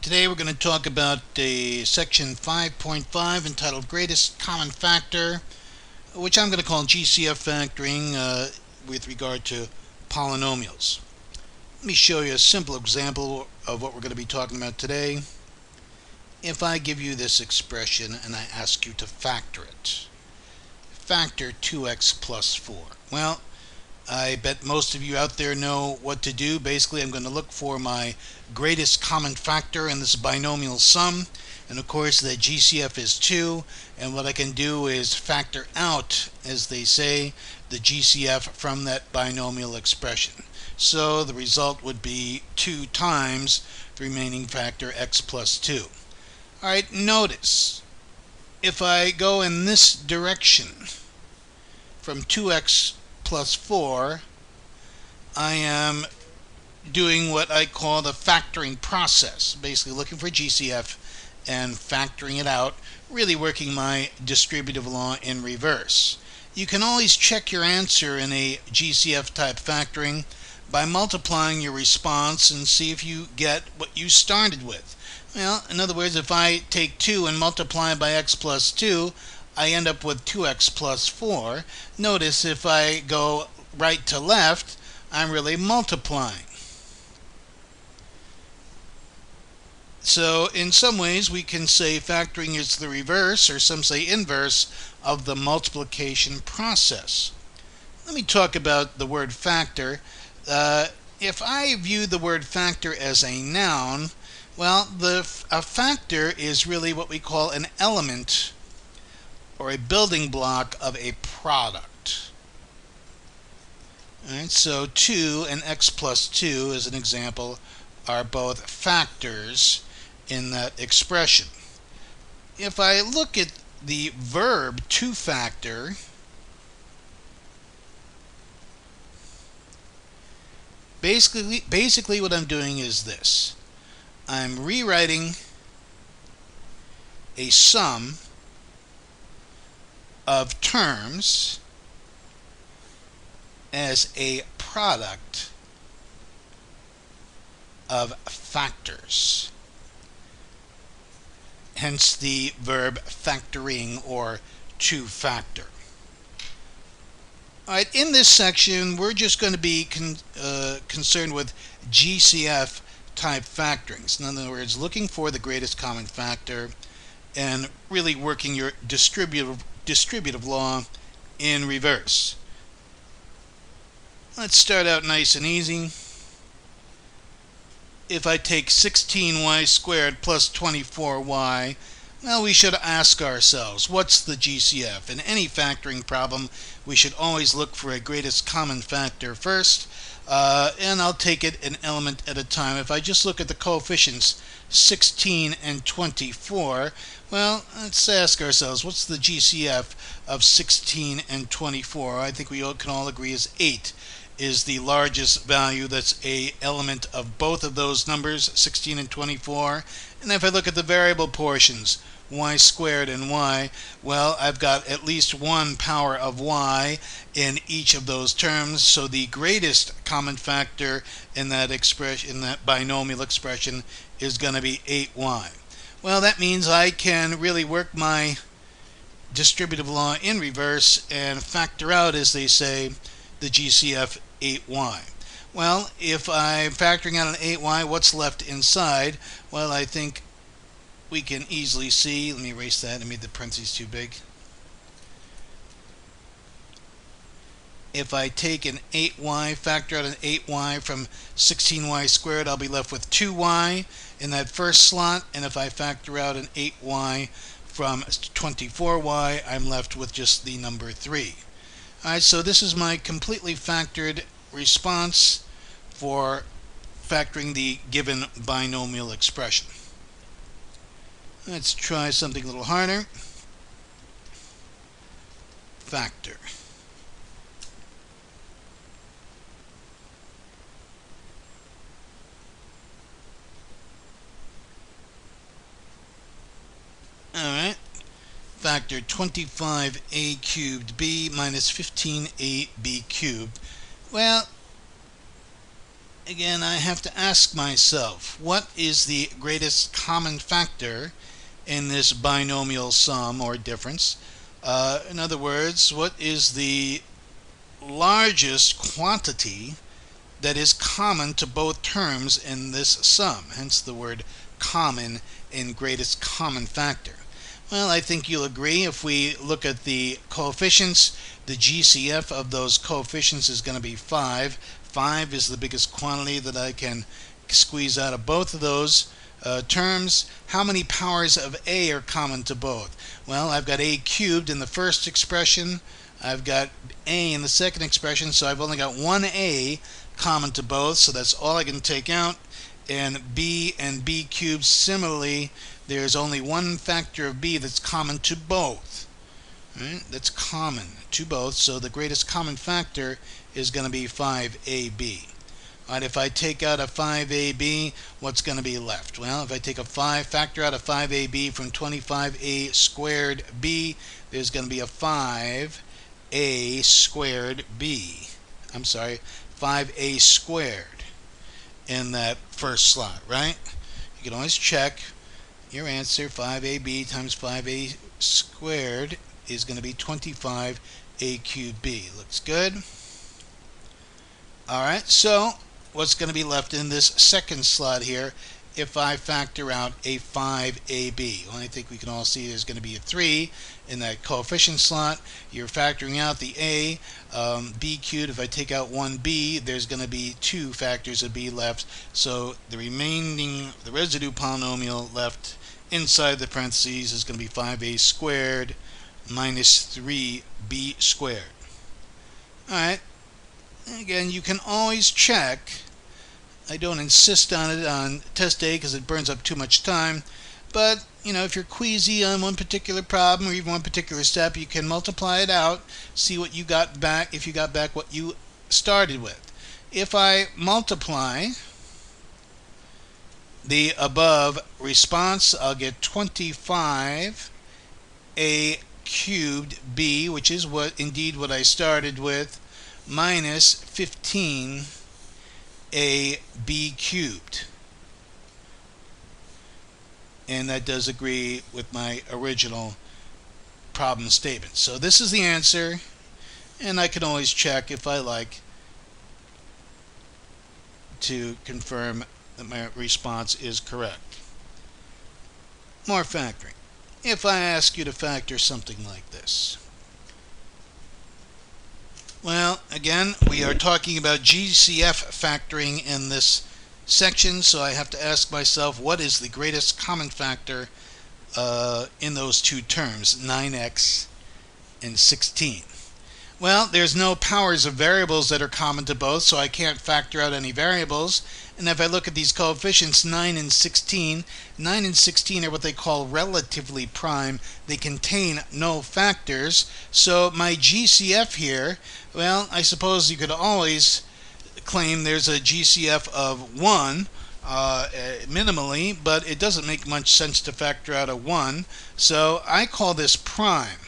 Today we're going to talk about section 5.5 entitled Greatest Common Factor, which I'm going to call GCF factoring with regard to polynomials. Let me show you a simple example of what we're going to be talking about today. If I give you this expression and I ask you to factor it, factor 2x plus 4. Well, I bet most of you out there know what to do. Basically, I'm going to look for my greatest common factor in this binomial sum. And of course, the GCF is 2. And what I can do is factor out, as they say, the GCF from that binomial expression. So the result would be 2 times the remaining factor x plus 2. All right, notice, if I go in this direction from 2x plus 4, I am doing what I call the factoring process, basically looking for GCF and factoring it out, really working my distributive law in reverse. You can always check your answer in a GCF type factoring by multiplying your response and see if you get what you started with. Well, in other words, if I take 2 and multiply by x plus 2, I end up with 2x plus 4. Notice if I go right to left, I'm really multiplying. So in some ways we can say factoring is the reverse, or some say inverse, of the multiplication process. Let me talk about the word factor. If I view the word factor as a noun, well, a factor is really what we call an element or a building block of a product. All right, so 2 and x plus 2, as an example, are both factors in that expression. If I look at the verb to factor, basically what I'm doing is this. I'm rewriting a sum of terms as a product of factors. Hence the verb factoring or to factor. All right, in this section, we're just going to be concerned with GCF type factorings. In other words, looking for the greatest common factor and really working your distributive law in reverse. Let's start out nice and easy. If I take 16y squared plus 24y, well, we should ask ourselves, what's the GCF? In any factoring problem, we should always look for a greatest common factor first, and I'll take it an element at a time. If I just look at the coefficients 16 and 24, well, let's ask ourselves, what's the GCF of 16 and 24? I think we can all agree is 8 is the largest value that's a element of both of those numbers, 16 and 24. And if I look at the variable portions, y squared and y, well, I've got at least one power of y in each of those terms, so the greatest common factor in that expression, in that binomial expression, is going to be 8y. Well, that means I can really work my distributive law in reverse and factor out, as they say, the GCF 8y. Well, if I'm factoring out an 8y, what's left inside? Well, I think we can easily see. Let me erase that. I made the parentheses too big. If I take an 8y, factor out an 8y from 16y squared, I'll be left with 2y in that first slot. And if I factor out an 8y from 24y, I'm left with just the number 3. Alright, so this is my completely factored response for factoring the given binomial expression. Let's try something a little harder. Factor. Alright. Factor 25a cubed b minus 15ab cubed. Well, again, I have to ask myself, what is the greatest common factor in this binomial sum or difference? In other words, what is the largest quantity that is common to both terms in this sum? Hence the word common in greatest common factor. Well, I think you'll agree if we look at the coefficients, the GCF of those coefficients is going to be 5. 5 is the biggest quantity that I can squeeze out of both of those terms. How many powers of a are common to both? Well, I've got a cubed in the first expression. I've got a in the second expression, so I've only got one a common to both, so that's all I can take out. And b cubed, similarly, there's only one factor of b that's common to both. Right? That's common to both, so the greatest common factor is going to be 5ab. Alright, if I take out a 5ab, what's going to be left? Well, if I take a 5 factor out of 5ab from 25a squared b, there's going to be a 5a squared b. I'm sorry, 5a squared in that first slot, right? You can always check your answer. 5ab times 5a squared is going to be 25a cubed b. Looks good. Alright, so what's going to be left in this second slot here if I factor out a 5ab? Well, I think we can all see there's going to be a 3 in that coefficient slot. You're factoring out the a, b cubed. If I take out 1b, there's going to be 2 factors of b left. So the residue polynomial left inside the parentheses is going to be 5a squared minus 3b squared. Alright, again, you can always check. I don't insist on it on test day because it burns up too much time. But, if you're queasy on one particular problem or even one particular step, you can multiply it out, see what you got back, if you got back what you started with. If I multiply the above response, I'll get 25a cubed b, which is indeed what I started with, minus 15 a b cubed. And that does agree with my original problem statement. So this is the answer, and I can always check if I like to confirm that my response is correct. More factoring. If I ask you to factor something like this. Well, again, we are talking about GCF factoring in this section, so I have to ask myself, what is the greatest common factor in those two terms, 9x and 16? Well, there's no powers of variables that are common to both, so I can't factor out any variables. And if I look at these coefficients, 9 and 16 are what they call relatively prime. They contain no factors. So my GCF here, well, I suppose you could always claim there's a GCF of 1 minimally, but it doesn't make much sense to factor out a 1. So I call this prime.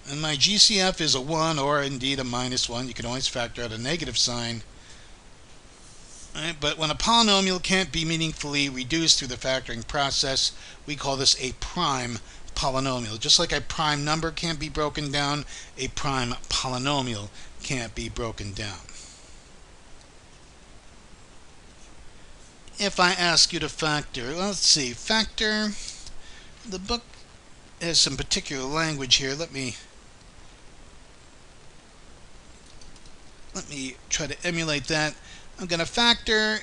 And my GCF is a 1 or indeed a minus 1. You can always factor out a negative sign. Right? But when a polynomial can't be meaningfully reduced through the factoring process, we call this a prime polynomial. Just like a prime number can't be broken down, a prime polynomial can't be broken down. If I ask you to factor, let's see, factor, the book has some particular language here. Let me try to emulate that. I'm going to factor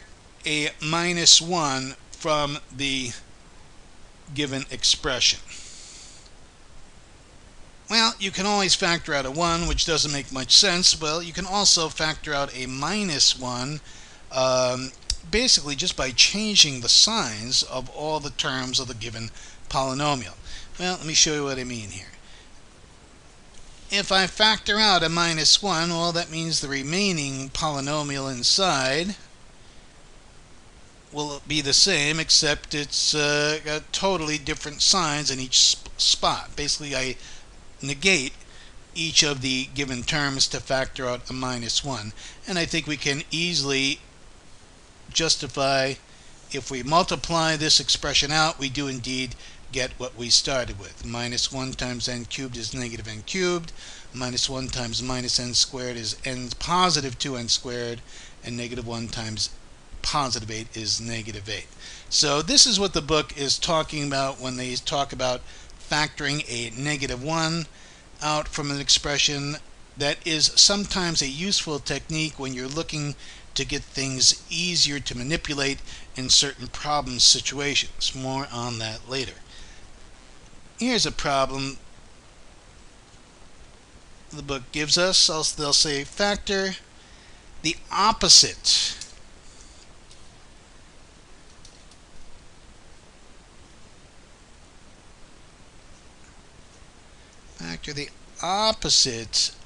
a minus 1 from the given expression. Well, you can always factor out a 1, which doesn't make much sense. Well, you can also factor out a minus 1 basically just by changing the signs of all the terms of the given polynomial. Well, let me show you what I mean here. If I factor out a minus 1, well, that means the remaining polynomial inside will be the same, except it's got totally different signs in each spot. Basically, I negate each of the given terms to factor out a minus 1. And I think we can easily justify, if we multiply this expression out, we do indeed get what we started with. Minus 1 times n cubed is negative n cubed. Minus 1 times minus n squared is n positive 2n squared. And negative 1 times positive 8 is negative 8. So this is what the book is talking about when they talk about factoring a negative 1 out from an expression. That is sometimes a useful technique when you're looking to get things easier to manipulate in certain problem situations. More on that later. Here's a problem the book gives us. They'll say factor the opposite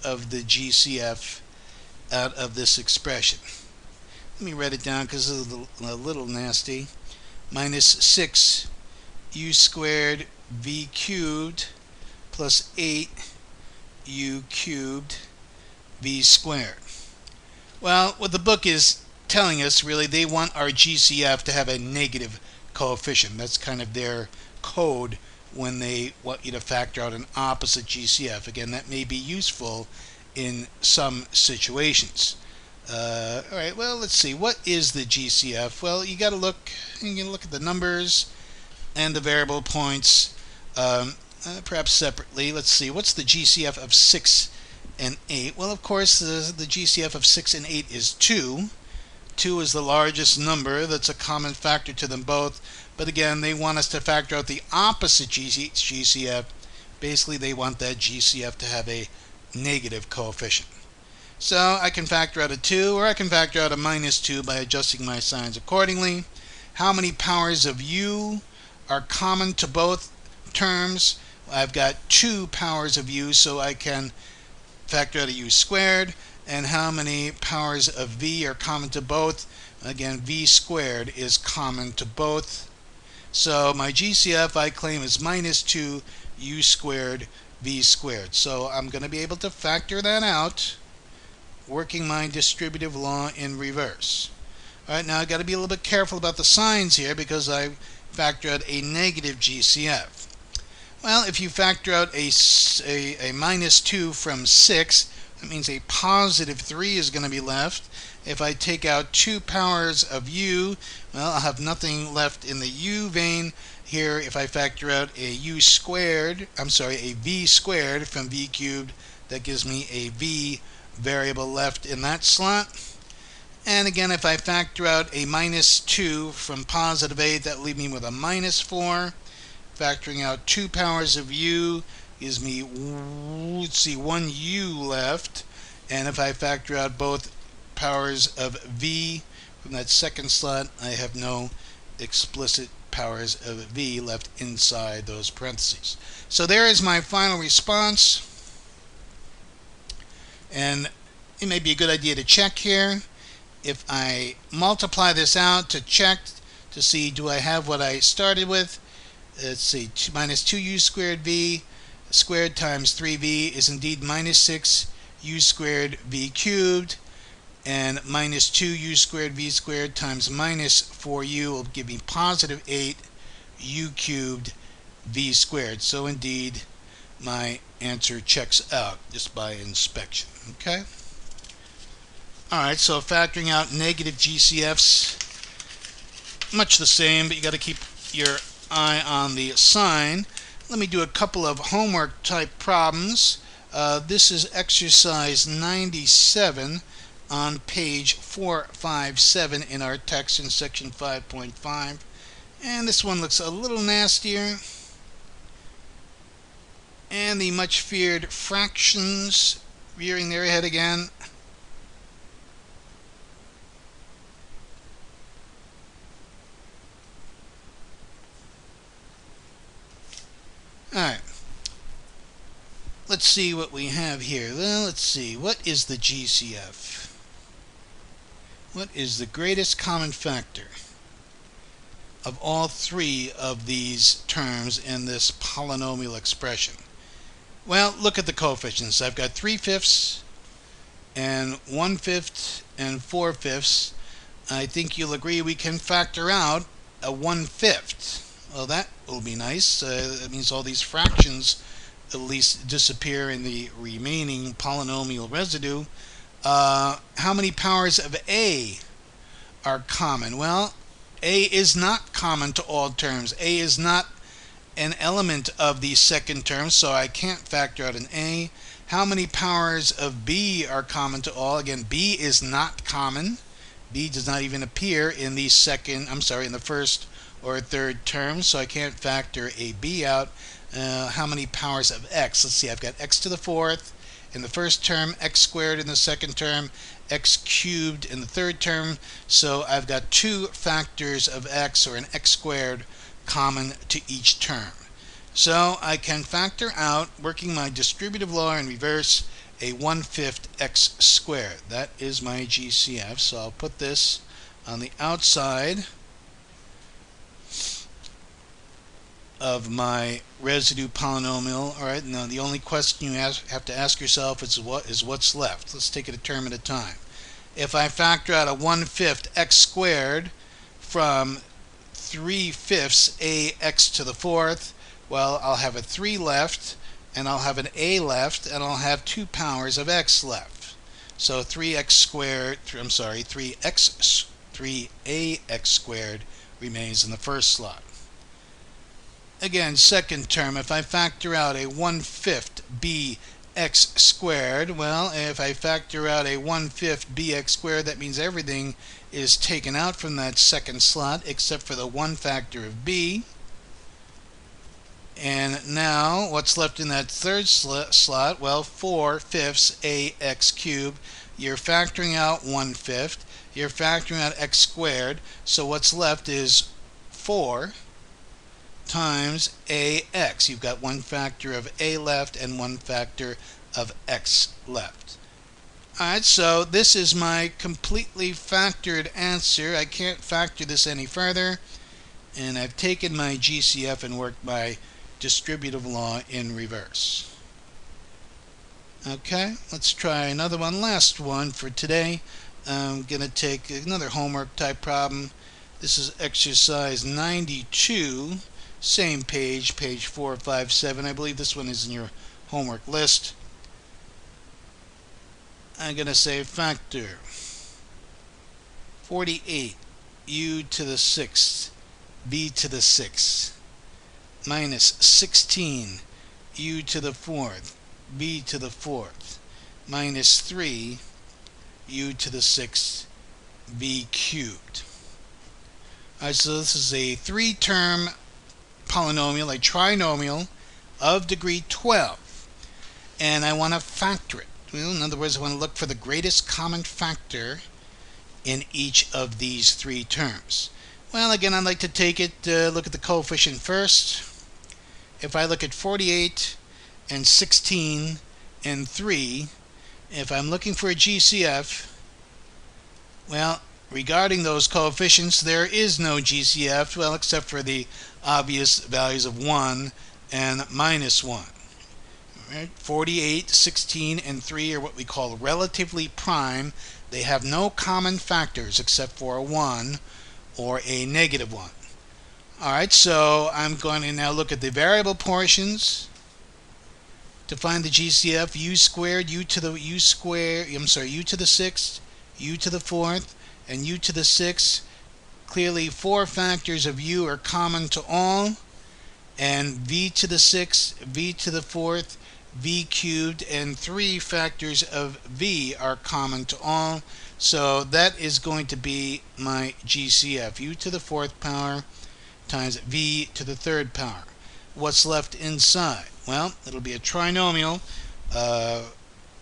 of the GCF out of this expression. Let me write it down because it's a little nasty. Minus 6 u squared v cubed plus 8 u cubed v squared. Well, what the book is telling us, really, they want our GCF to have a negative coefficient. That's kind of their code when they want you to factor out an opposite GCF. Again, that may be useful in some situations. All right, well, let's see. What is the GCF? Well, you got to look at the numbers and the variable points, perhaps separately. Let's see. What's the GCF of 6 and 8? Well, of course, the GCF of 6 and 8 is 2. 2 is the largest number. That's a common factor to them both. But again, they want us to factor out the opposite GCF. Basically, they want that GCF to have a negative coefficient. So I can factor out a 2, or I can factor out a minus 2 by adjusting my signs accordingly. How many powers of u are common to both terms? I've got 2 powers of u, so I can factor out a u squared. And how many powers of v are common to both? Again, v squared is common to both. So my GCF, I claim, is minus 2 u squared v squared. So I'm going to be able to factor that out, working my distributive law in reverse. All right, now I've got to be a little bit careful about the signs here because I factor out a negative GCF. Well, if you factor out a minus 2 from 6, that means a positive 3 is going to be left. If I take out 2 powers of u, well, I'll have nothing left in the u vein. Here, if I factor out a v squared from v cubed, that gives me a v variable left in that slot. And again, if I factor out a minus 2 from positive 8, that will leave me with a minus 4. Factoring out 2 powers of u gives me, let's see, 1 u left. And if I factor out both powers of v from that second slot, I have no explicit powers of v left inside those parentheses. So there is my final response. And it may be a good idea to check here. If I multiply this out to check to see, do I have what I started with? Let's see, minus 2u squared v squared times 3v is indeed minus 6 u squared v cubed, and minus 2u squared v squared times minus 4u will give me positive 8 u cubed v squared. So indeed, my answer checks out just by inspection. Okay? Alright, so factoring out negative GCFs, much the same, but you got to keep your eye on the sign. Let me do a couple of homework type problems. This is exercise 97 on page 457 in our text in section 5.5. And this one looks a little nastier. And the much feared fractions rearing their head again. Alright, let's see what we have here. Well, let's see. What is the GCF? What is the greatest common factor of all 3 of these terms in this polynomial expression? Well, look at the coefficients. I've got 3/5 and 1/5 and 4/5. I think you'll agree we can factor out a 1/5. Well, that will be nice. That means all these fractions at least disappear in the remaining polynomial residue. How many powers of a are common? Well, a is not common to all terms. A is not an element of the second term, so I can't factor out an a. How many powers of b are common to all? Again, b is not common. B does not even appear in the in the first or third term, so I can't factor a b out. How many powers of x? Let's see, I've got x to the fourth in the first term, x squared in the second term, x cubed in the third term, so I've got two factors of x, or an x squared, common to each term. So I can factor out, working my distributive law in reverse, a 1/5 x squared. That is my GCF, so I'll put this on the outside of my residue polynomial. All right, now the only question you have to ask yourself is what's left. Let's take it a term at a time. If I factor out a 1/5 x squared from 3/5 ax to the fourth, well, I'll have a 3 left, and I'll have an a left, and I'll have 2 powers of x left. So 3ax squared remains in the first slot. Again, second term, if I factor out a 1/5 bx squared, well, if I factor out a 1/5 bx squared, that means everything is taken out from that second slot except for the one factor of b. And now, what's left in that third slot? Well, 4/5 ax cubed. You're factoring out 1/5. You're factoring out x squared. So what's left is 4 times ax. You've got one factor of a left and one factor of x left. Alright, so this is my completely factored answer. I can't factor this any further. And I've taken my GCF and worked my distributive law in reverse. Okay, let's try another one. Last one for today. I'm going to take another homework type problem. This is exercise 92. Same page, page 457. I believe this one is in your homework list. I'm going to say factor 48 u to the sixth b to the sixth minus 16 u to the fourth b to the fourth minus 3 u to the sixth b cubed. Alright, so this is a three-term polynomial, a trinomial of degree 12, and I want to factor it. Well, in other words, I want to look for the greatest common factor in each of these three terms. Well, again, I'd like to take it, look at the coefficient first. If I look at 48 and 16 and 3, if I'm looking for a GCF, well, regarding those coefficients, there is no GCF, well, except for the obvious values of 1 and minus 1. Right? 48, 16, and 3 are what we call relatively prime. They have no common factors except for a 1 or a negative 1. Alright, so I'm going to now look at the variable portions to find the GCF. U squared, u to the sixth, u to the fourth, and u to the sixth. Clearly 4 factors of u are common to all, and v to the sixth, v to the fourth, v cubed, and 3 factors of v are common to all. So that is going to be my GCF, u to the fourth power times v to the third power. What's left inside? Well, it'll be a trinomial.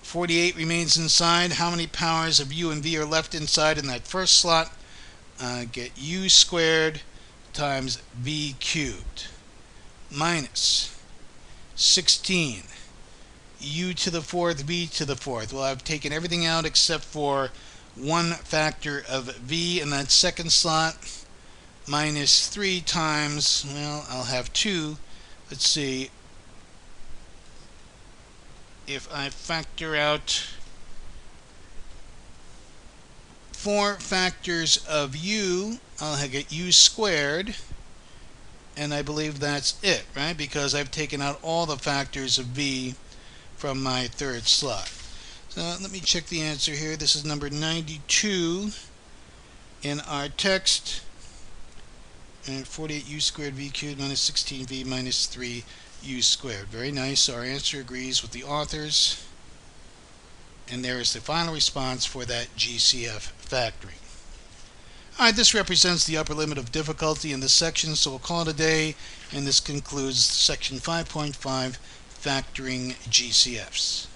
48 remains inside. How many powers of u and v are left inside in that first slot? Get u squared times v cubed minus 16 u to the fourth, v to the fourth. Well, I've taken everything out except for one factor of v in that second slot, minus 3 times, well, I'll have 2, let's see, if I factor out 4 factors of u, I'll get u squared, and I believe that's it, right? Because I've taken out all the factors of v from my third slot. So let me check the answer here. This is number 92 in our text. And 48u squared v cubed minus 16v minus 3u squared. Very nice. Our answer agrees with the authors. And there is the final response for that GCF factoring. Alright, this represents the upper limit of difficulty in this section, so we'll call it a day, and this concludes section 5.5, factoring GCFs.